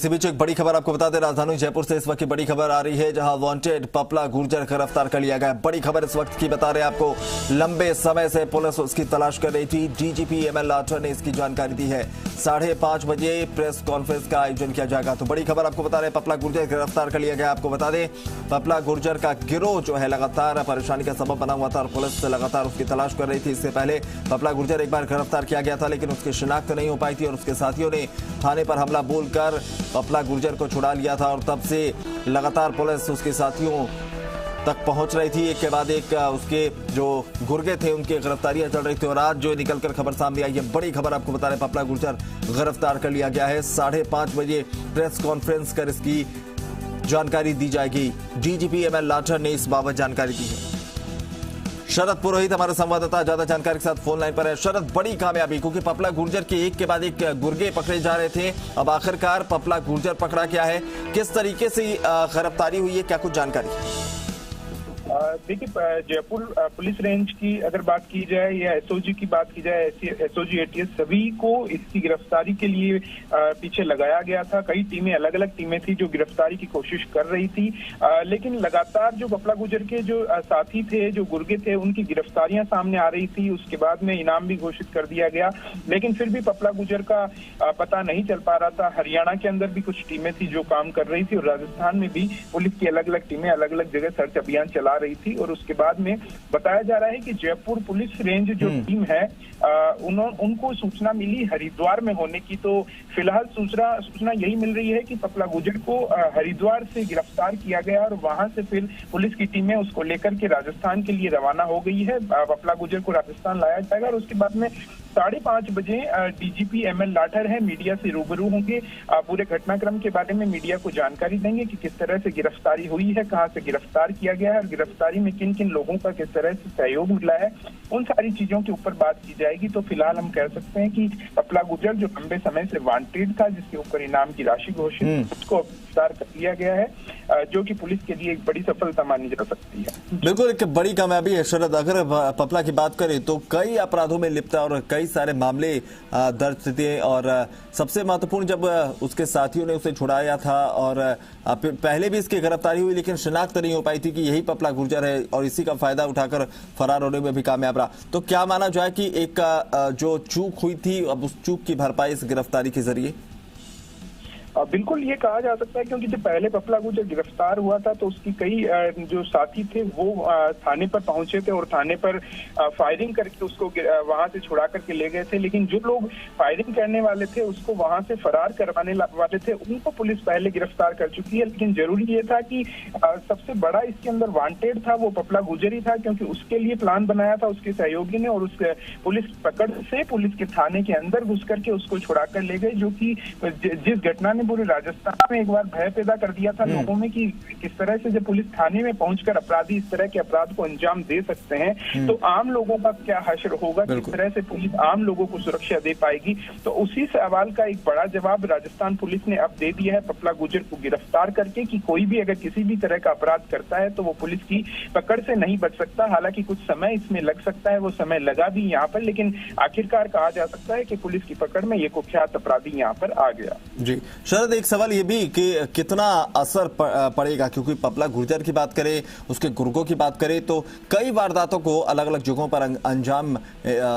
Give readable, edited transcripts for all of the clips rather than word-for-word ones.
इसी बीच एक बड़ी खबर आपको बता दें, राजधानी जयपुर से इस वक्त की बड़ी खबर आ रही है, जहां वांटेड पपला गुर्जर गिरफ्तार कर लिया गया। बड़ी खबर इस वक्त की बता रहे हैं आपको, लंबे समय से पुलिस उसकी तलाश कर रही थी। डीजीपी एमएल लाठर ने इसकी जानकारी दी है। 5:30 बजे प्रेस कॉन्फ्रेंस का आयोजन किया जाएगा। तो बड़ी खबर आपको बता रहे हैं, पपला गुर्जर गिरफ्तार कर लिया गया। आपको बता दें, पपला गुर्जर का गिरोह जो है लगातार परेशानी का सबब बना हुआ था और पुलिस लगातार उसकी तलाश कर रही थी। इससे पहले पपला गुर्जर एक बार गिरफ्तार किया गया था, लेकिन उसकी शिनाख्त नहीं हो पाई थी और उसके साथियों ने थाने पर हमला बोलकर पपला गुर्जर को छुड़ा लिया था। और तब से लगातार पुलिस उसके साथियों तक पहुंच रही थी। एक के बाद एक उसके जो गुर्गे थे उनकी गिरफ्तारियां चल रही थी और आज जो निकलकर खबर सामने आई है, बड़ी खबर आपको बता रहे, पपला गुर्जर गिरफ्तार कर लिया गया है। 5:30 बजे प्रेस कॉन्फ्रेंस कर इसकी जानकारी दी जाएगी। डीजीपी एमएल लाठर ने इस बाबत जानकारी दी है। शरद पुरोहित हमारे संवाददाता ज्यादा जानकारी के साथ फोन लाइन पर है। शरद, बड़ी कामयाबी, क्योंकि पपला गुर्जर के एक के बाद एक गुर्गे पकड़े जा रहे थे, अब आखिरकार पपला गुर्जर पकड़ा गया है। किस तरीके से गिरफ्तारी हुई है, क्या कुछ जानकारी? देखिए, जयपुर पुलिस रेंज की अगर बात की जाए या एसओजी की बात की जाए, एसओजी एटीएस सभी को इसकी गिरफ्तारी के लिए पीछे लगाया गया था। कई टीमें, अलग अलग टीमें थी जो गिरफ्तारी की कोशिश कर रही थी, लेकिन लगातार जो पपला गुर्जर के जो साथी थे, जो गुर्गे थे, उनकी गिरफ्तारियां सामने आ रही थी। उसके बाद में इनाम भी घोषित कर दिया गया, लेकिन फिर भी पपला गुर्जर का पता नहीं चल पा रहा था। हरियाणा के अंदर भी कुछ टीमें थी जो काम कर रही थी और राजस्थान में भी पुलिस की अलग अलग टीमें अलग अलग जगह सर्च अभियान चला रही थी। और उसके बाद में बताया जा रहा है कि जयपुर पुलिस रेंज जो टीम है, उनको सूचना मिली हरिद्वार में होने की। तो फिलहाल सूचना यही मिल रही है कि पपला गुर्जर को हरिद्वार से गिरफ्तार किया गया और वहां से फिर पुलिस की टीमें उसको लेकर के राजस्थान के लिए रवाना हो गई है। पपला गुर्जर को राजस्थान लाया जाएगा और उसके बाद में 5:30 बजे डीजीपी एमएल लाठर है मीडिया से रूबरू होंगे। पूरे घटनाक्रम के बारे में मीडिया को जानकारी देंगे कि किस तरह से गिरफ्तारी हुई है, कहां से गिरफ्तार किया गया है और गिरफ्तारी में किन किन लोगों का किस तरह से सहयोग मिला है, उन सारी चीजों के ऊपर बात की जाएगी। तो फिलहाल हम कह सकते हैं कि पपला गुर्जर जो लंबे समय से वांटेड था, जिसके ऊपर इनाम की राशि घोषित, उसको गिरफ्तार कर लिया गया है, जो कि पुलिस के लिए एक बड़ी सफलता मानी जा सकती है। बिल्कुल एक बड़ी कामयाबी है। शरद, अगर पपला की बात करें तो कई अपराधों में लिप्त और कई सारे मामले दर्ज थे और सबसे महत्वपूर्ण जब उसके साथियों ने उसे छुड़ाया था और पहले भी इसकी गिरफ्तारी हुई, लेकिन शिनाख्त नहीं हो पाई थी कि यही पपला गुर्जर है और इसी का फायदा उठाकर फरार होने में भी कामयाब रहा। तो क्या माना जाए कि एक जो चूक हुई थी, अब उस चूक की भरपाई इस गिरफ्तारी के जरिए? बिल्कुल ये कहा जा सकता है, क्योंकि जब पहले पपला गुर्जर गिरफ्तार हुआ था तो उसकी कई जो साथी थे वो थाने पर पहुंचे थे और थाने पर फायरिंग करके उसको वहां से छुड़ा करके ले गए थे। लेकिन जो लोग फायरिंग करने वाले थे, उसको वहां से फरार करवाने वाले थे, उनको पुलिस पहले गिरफ्तार कर चुकी है। लेकिन जरूरी ये था कि सबसे बड़ा इसके अंदर वांटेड था वो पपला गुर्जर ही था, क्योंकि उसके लिए प्लान बनाया था उसके सहयोगी ने और उस पुलिस पकड़ से पुलिस के थाने के अंदर घुस करके उसको छुड़ा कर ले गए, जो कि जिस घटना पूरे राजस्थान में एक बार भय पैदा कर दिया था लोगों में कि किस तरह से जब पुलिस थाने में पहुंचकर अपराधी इस तरह के अपराध को अंजाम दे सकते हैं तो आम लोगों का क्या हश्र होगा, किस तरह से पुलिस आम लोगों को सुरक्षा दे पाएगी। तो उसी सवाल का एक बड़ा जवाब राजस्थान पुलिस ने अब दे दिया है पपला गुर्जर को गिरफ्तार करके, कि कोई भी अगर किसी भी तरह का अपराध करता है तो वो पुलिस की पकड़ से नहीं बच सकता। हालांकि कुछ समय इसमें लग सकता है, वो समय लगा भी यहाँ पर, लेकिन आखिरकार कहा जा सकता है कि पुलिस की पकड़ में ये कुख्यात अपराधी यहाँ पर आ गया। जी शरद, एक सवाल ये भी कि कितना असर पड़ेगा, क्योंकि पपला गुर्जर की बात करें, उसके गुर्गों की बात करें तो कई वारदातों को अलग अलग जगहों पर अंजाम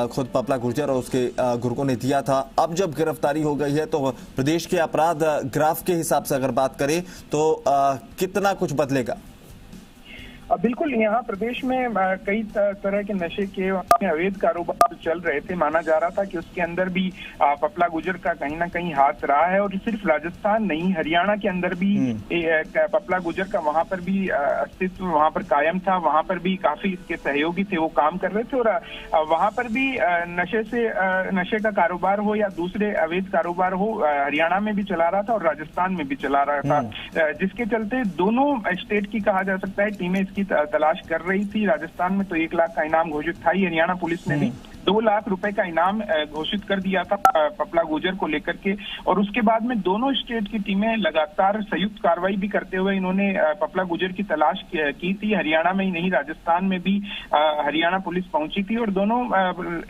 खुद पपला गुर्जर और उसके गुर्गों ने दिया था। अब जब गिरफ्तारी हो गई है तो प्रदेश के अपराध ग्राफ के हिसाब से अगर बात करें तो कितना कुछ बदलेगा? बिल्कुल, यहाँ प्रदेश में कई तरह के नशे के अवैध कारोबार चल रहे थे। माना जा रहा था कि उसके अंदर भी पपला गुर्जर का कहीं ना कहीं हाथ रहा है और सिर्फ राजस्थान नहीं, हरियाणा के अंदर भी पपला गुर्जर का वहां पर भी अस्तित्व वहां पर कायम था। वहां पर भी काफी इसके सहयोगी थे, वो काम कर रहे थे और वहां पर भी नशे का कारोबार हो या दूसरे अवैध कारोबार हो, हरियाणा में भी चला रहा था और राजस्थान में भी चला रहा था, जिसके चलते दोनों स्टेट की कहा जा सकता है टीमें की तलाश कर रही थी। राजस्थान में तो 1 लाख का इनाम घोषित था ही हरियाणा पुलिस ने भी, 2 लाख रुपए का इनाम घोषित कर दिया था पपला गुर्जर को लेकर के। और उसके बाद में दोनों स्टेट की टीमें लगातार संयुक्त कार्रवाई भी करते हुए इन्होंने पपला गुर्जर की तलाश की थी। हरियाणा में ही नहीं, राजस्थान में भी हरियाणा पुलिस पहुंची थी और दोनों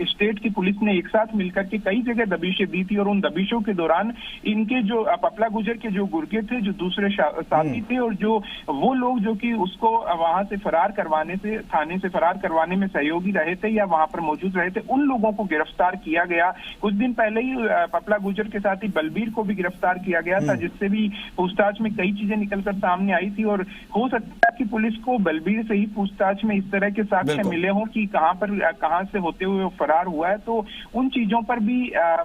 स्टेट की पुलिस ने एक साथ मिलकर के कई जगह दबिशें दी थी। और उन दबिशों के दौरान इनके जो पपला गुर्जर के जो गुर्गे थे, जो दूसरे साथी थे और जो वो लोग जो कि उसको वहां से फरार करवाने से, थाने से फरार करवाने में सहयोगी रहे थे या वहां पर मौजूद रहे थे, उन लोगों को गिरफ्तार किया गया। कुछ दिन पहले ही पपला गुर्जर के साथी बलबीर को भी गिरफ्तार किया गया था, जिससे भी पूछताछ में कई चीजें निकलकर सामने आई थी। और हो सकता है कि पुलिस को बलबीर से ही पूछताछ में इस तरह के साक्ष्य मिले हों कि कहां से होते हुए वो फरार हुआ है। तो उन चीजों पर भी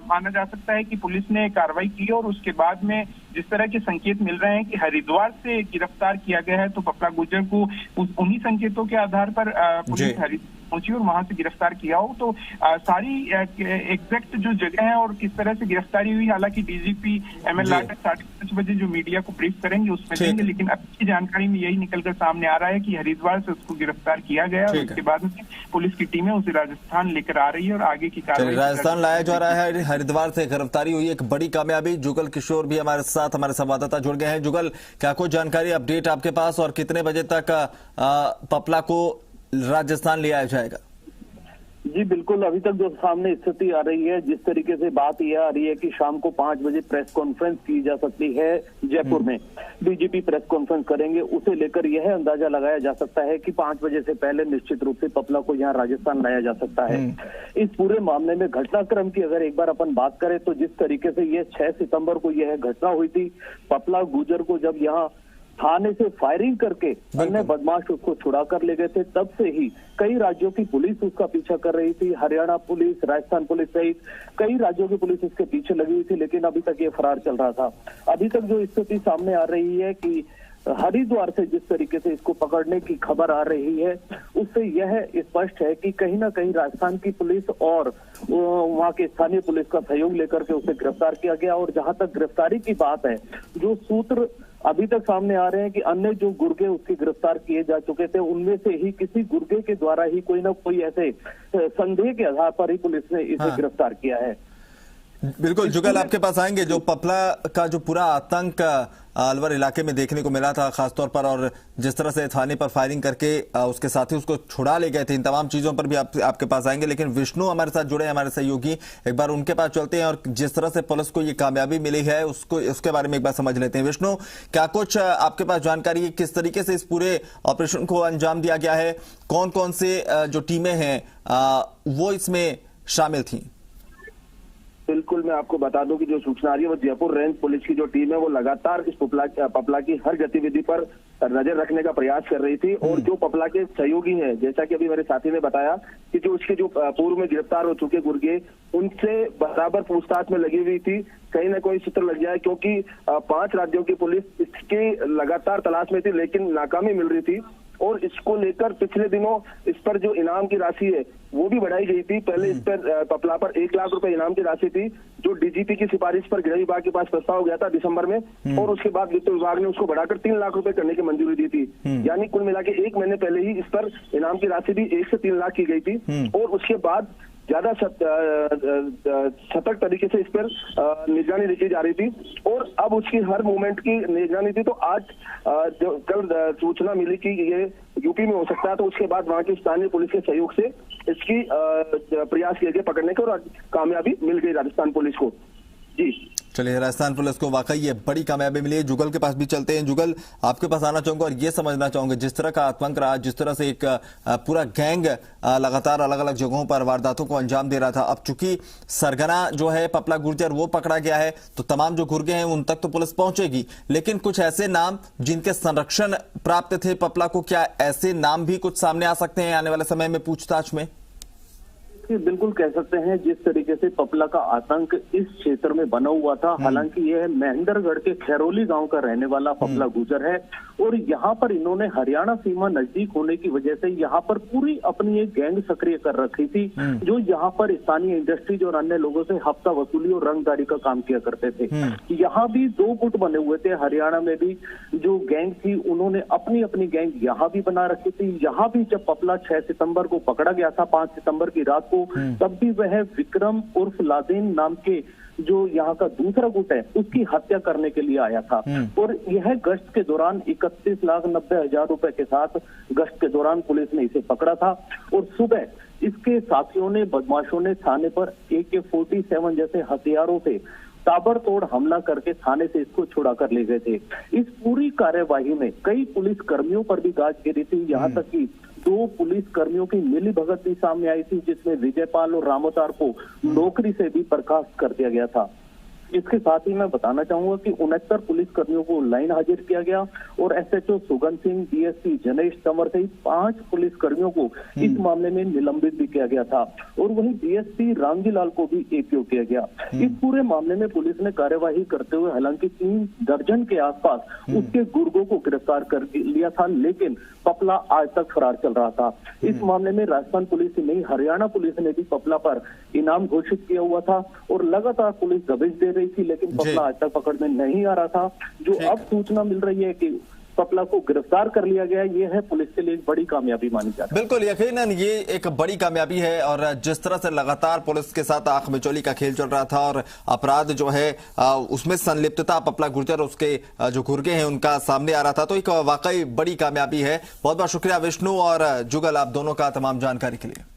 माना जा सकता है कि पुलिस ने कार्रवाई की। और उसके बाद में जिस तरह के संकेत मिल रहे हैं कि हरिद्वार से गिरफ्तार किया गया है, तो पपला गुर्जर को उन्हीं संकेतों के आधार पर पुलिस हरिद्वार पहुंची और वहां से गिरफ्तार किया हो। तो सारी एग्जैक्ट जो जगह है और किस तरह से गिरफ्तारी हुई, हालांकि डीजीपी एमएल लाठर 5:30 बजे जो मीडिया को ब्रीफ करेंगे उसमें देंगे, लेकिन अब की जानकारी में यही निकलकर सामने आ रहा है कि हरिद्वार से उसको गिरफ्तार किया गया और उसके बाद में पुलिस की टीमें उसे राजस्थान लेकर आ रही है और आगे की कार्रवाई राजस्थान लाया जा रहा है। हरिद्वार से गिरफ्तारी हुई, एक बड़ी कामयाबी। जुगल किशोर भी हमारे साथ, हमारे संवाददाता जुड़ गए हैं। जुगल, क्या कोई जानकारी, अपडेट आपके पास, और कितने बजे तक पपला को राजस्थान ले आया जाएगा? जी बिल्कुल, अभी तक जो सामने स्थिति आ रही है, जिस तरीके से बात यह आ रही है कि शाम को 5 बजे प्रेस कॉन्फ्रेंस की जा सकती है जयपुर में, डीजीपी प्रेस कॉन्फ्रेंस करेंगे, उसे लेकर यह अंदाजा लगाया जा सकता है कि 5 बजे से पहले निश्चित रूप से पपला को यहाँ राजस्थान लाया जा सकता है। इस पूरे मामले में घटनाक्रम की अगर एक बार अपन बात करें तो जिस तरीके से यह 6 सितंबर को यह घटना हुई थी, पपला गुर्जर को जब यहाँ थाने से फायरिंग करके अन्य बदमाश उसको छुड़ा कर ले गए थे, तब से ही कई राज्यों की पुलिस उसका पीछा कर रही थी। हरियाणा पुलिस, राजस्थान पुलिस सहित कई राज्यों की पुलिस इसके पीछे लगी हुई थी, लेकिन अभी तक ये फरार चल रहा था। अभी तक जो स्थिति सामने आ रही है कि हरिद्वार से जिस तरीके से इसको पकड़ने की खबर आ रही है, उससे यह स्पष्ट है कि कहीं ना कहीं राजस्थान की पुलिस और वहां के स्थानीय पुलिस का सहयोग लेकर के उसे गिरफ्तार किया गया। और जहां तक गिरफ्तारी की बात है, जो सूत्र अभी तक सामने आ रहे हैं कि अन्य जो गुर्गे उसके गिरफ्तार किए जा चुके थे, उनमें से ही किसी गुर्गे के द्वारा ही कोई ना कोई ऐसे संदेह के आधार पर ही पुलिस ने इसे गिरफ्तार किया है। बिल्कुल जुगल, आपके पास आएंगे। जो पपला का जो पूरा आतंक अलवर इलाके में देखने को मिला था खासतौर पर, और जिस तरह से थाने पर फायरिंग करके उसके साथी उसको छुड़ा ले गए थे, इन तमाम चीजों पर भी आपके पास आएंगे। लेकिन विष्णु हमारे साथ जुड़े हैं, हमारे सहयोगी, एक बार उनके पास चलते हैं और जिस तरह से पुलिस को ये कामयाबी मिली है उसके बारे में एक बार समझ लेते हैं। विष्णु, क्या कुछ आपके पास जानकारी है, किस तरीके से इस पूरे ऑपरेशन को अंजाम दिया गया है? कौन कौन से जो टीमें हैं वो इसमें शामिल थी? बिल्कुल, मैं आपको बता दूं कि जो सूचना आ रही है वो जयपुर रेंज पुलिस की जो टीम है वो लगातार इस पपला की हर गतिविधि पर नजर रखने का प्रयास कर रही थी। और जो पपला के सहयोगी हैं, जैसा कि अभी मेरे साथी ने बताया कि जो उसके जो पूर्व में गिरफ्तार हो चुके गुर्गे, उनसे बराबर पूछताछ में लगी हुई थी, कहीं ना कोई सूत्र लग जाए, क्योंकि 5 राज्यों की पुलिस इसकी लगातार तलाश में थी लेकिन नाकामी मिल रही थी। और इसको लेकर पिछले दिनों इस पर जो इनाम की राशि है वो भी बढ़ाई गई थी। पहले इस पर पपला पर 1 लाख रुपए इनाम की राशि थी, जो डीजीपी की सिफारिश पर गृह विभाग के पास प्रस्ताव गया था दिसंबर में, और उसके बाद वित्त विभाग ने उसको बढ़ाकर 3 लाख रुपए करने की मंजूरी दी थी। यानी कुल मिला के 1 महीने पहले ही इस पर इनाम की राशि भी 1 से 3 लाख की गई थी। और उसके बाद ज्यादा सतर्क तरीके से इस पर निगरानी रखी जा रही थी और अब उसकी हर मूवमेंट की निगरानी थी। तो आज कल सूचना मिली कि ये यूपी में हो सकता है, तो उसके बाद वहां की स्थानीय पुलिस के सहयोग से इसकी प्रयास किए गए पकड़ने के, और कामयाबी मिल गई राजस्थान पुलिस को। जी चलिए, राजस्थान पुलिस को वाकई ये बड़ी कामयाबी मिली है। जुगल के पास भी चलते हैं। जुगल, आपके पास आना चाहूंगा और ये समझना चाहूंगा, जिस तरह का आतंक रहा, जिस तरह से एक पूरा गैंग लगातार अलग अलग जगहों पर वारदातों को अंजाम दे रहा था, अब चूंकि सरगना जो है पपला गुर्जर वो पकड़ा गया है, तो तमाम जो गुर्गे हैं उन तक तो पुलिस पहुंचेगी, लेकिन कुछ ऐसे नाम जिनके संरक्षण प्राप्त थे पपला को, क्या ऐसे नाम भी कुछ सामने आ सकते हैं आने वाले समय में पूछताछ में? बिल्कुल कह सकते हैं, जिस तरीके से पपला का आतंक इस क्षेत्र में बना हुआ था। हालांकि यह महेंद्रगढ़ के खैरोली गांव का रहने वाला पपला गुर्जर है और यहाँ पर इन्होंने हरियाणा सीमा नजदीक होने की वजह से यहाँ पर पूरी अपनी एक गैंग सक्रिय कर रखी थी, जो यहाँ पर स्थानीय इंडस्ट्रीज और अन्य लोगों से हफ्ता वसूली और रंगदारी का काम किया करते थे। यहाँ भी 2 गुट बने हुए थे। हरियाणा में भी जो गैंग थी उन्होंने अपनी अपनी गैंग यहाँ भी बना रखी थी। यहाँ भी जब पपला 6 सितंबर को पकड़ा गया था, 5 सितंबर की रात को को, तब भी वह विक्रम उर्फ लादेन नाम के जो यहाँ का दूसरा गुट है उसकी हत्या करने के लिए आया था। और यह गश्त के दौरान 31,90,000 रुपए के साथ गश्त के दौरान पुलिस ने इसे पकड़ा था। और सुबह इसके साथियों ने, बदमाशों ने थाने पर AK-47 जैसे हथियारों से ताबड़तोड़ हमला करके थाने से इसको छुड़ा कर ले गए थे। इस पूरी कार्यवाही में कई पुलिस कर्मियों पर भी गाज गिरी थी, यहाँ तक कि 2 पुलिस कर्मियों की मिली भगत भी सामने आई थी, जिसमें विजयपाल और रामोतार को नौकरी से भी बर्खास्त कर दिया गया था। इसके साथ ही मैं बताना चाहूंगा कि 69 पुलिस कर्मियों को लाइन हाजिर किया गया और SHO सुगन सिंह, DSP जनेश तंवर सहित 5 पुलिस कर्मियों को इस मामले में निलंबित भी किया गया था। और वहीं DSP रामजी लाल को भी APO किया गया। इस पूरे मामले में पुलिस ने कार्यवाही करते हुए हालांकि 3 दर्जन के आसपास उसके गुर्गों को गिरफ्तार कर लिया था, लेकिन पपला आज तक फरार चल रहा था। इस मामले में राजस्थान पुलिस ही नहीं, हरियाणा पुलिस ने भी पपला पर इनाम घोषित किया हुआ था और लगातार पुलिस दबिश दे रही थी, लेकिन पपला आज तक पकड़ में नहीं आ रहा था। जो अब सूचना मिल रही है कि पपला को गिरफ्तार कर लिया गया, ये है पुलिस के लिए एक बड़ी कामयाबी मानी जाती है। बिल्कुल, यकीनन ये एक बड़ी कामयाबी है। और जिस तरह से लगातार पुलिस के साथ आंख मिचौली का खेल चल रहा था और अपराध जो है उसमें संलिप्तता पपला गुर्जर उसके जो गुर्गे हैं उनका सामने आ रहा था, तो एक वाकई बड़ी कामयाबी है। बहुत बहुत शुक्रिया विष्णु और जुगल, आप दोनों का तमाम जानकारी के लिए।